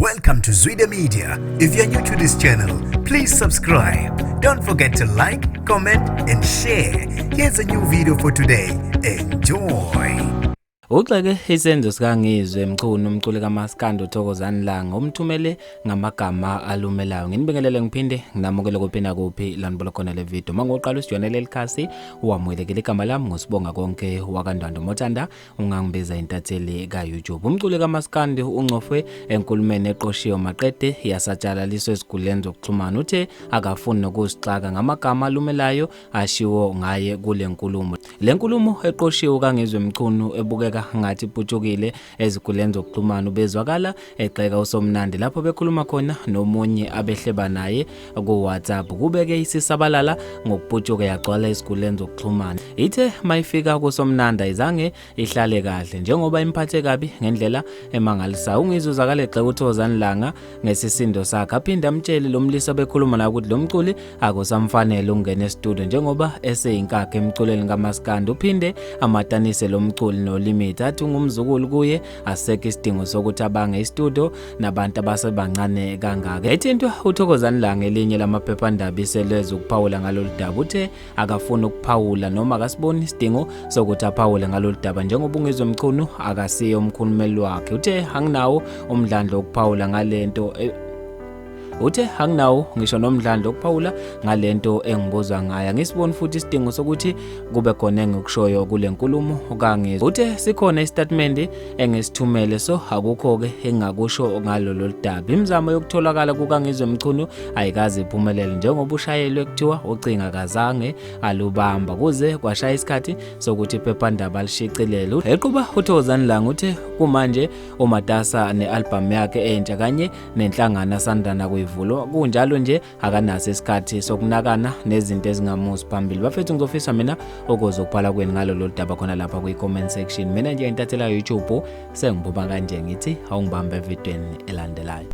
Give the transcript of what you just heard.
Welcome to Zwida Media. If you're new to this channel, please subscribe. Don't forget to like, comment and share. Here's a new video for today. Enjoy. Uxeke isenzo sika Ngizwe Mchunu umculi kaMaskandi uThokozani Langa umthumele ngamagama alumelayo. Nginibingelele ngiphinde nginamukele kuphina kuphi lanibona khona le video. Mangoqala usijonele likhasi wamwelekele igama lami ngosibonga konke wakandwando Mothanda ungangibiza intatheli ka YouTube. Umculi kaMaskandi uncofwe enkulumeni eqoshiwe maqede yasatshalaliswe esiguleni zokuxhumana uthe akafuni nokusixaka ngamagama alumelayo ashiwo ngaye kule nkulumo. Le nkulumo eqoshiwe kaNgizwe Mchunu ebukeka ngathi iputshukile eziguleni zokuxhumana ubezwakala exeka uSomnandi lapho bekhuluma khona nomunye abehleba naye ku WhatsApp kubeke isisabalala ngokuphutshuka yagcwala eziguleni zokuxhumana. Ithe mayifika kuSomnandi ayizange ihlale kahle njengoba imphathe kabi ngendlela emangalisayo. UNgizwe uzakale exeka uThokozani Langa ngesisindo sakhe aphinda amtshele lomlisa bekhuluma naye ukuthi lo mculi akusamfanele ungena e-studio njengoba eseyinkakhe emculeni kaMaskandi. Uphinde amatanise lo mculi noLimit athi ngumzukulu kuye aseke isidingo sokuthi abange istudio nabantu abasebancane kangaka. Ethintwa uThokozani Langa elinye lamaphephandaba iseleze ukuphawula ngalolu daba uthe akafuna ukuphawula noma akasiboni isidingo sokuthi aphawule ngalolu daba njengoba uNgizwe Mchunu akasiyo umkhulumeli wakhe. Uthe anginawo umdlandlo wokuphawula ngalento anginawo ngisho nomdlandlo wokuphawula ngalento engibuzwa ngayo. Ngisibona futhi isidingo sokuthi kube khona engikushoyo kule nkulumo kaNgizwe. Uthe sikhona istatement engisithumele so akukho ke engakusho ngalolu daba. Imizamo yokutholakala kukaNgizwe Mchunu ayikazi iphumelele njengoba ushayelwe kuthiwa ucinga kazange alubamba kuze kwashaya isikhathi sokuthi iphephandaba lishicilele. Equba uThokozani Langa uthe kumanje uMatasa nealbum yakhe entsha kanye nenhlangano sandana kuyivulo kunjalo nje akanaso isikhathi sokunakana nezinto ezingamusi phambili. Bafethu ngizofisa mina okuzokuphala kweni ngalolu daba khona lapha kwi-comment section. Mina nje intathela YouTube sengibuba kanje ngithi awungibambe evidweni elandelayo.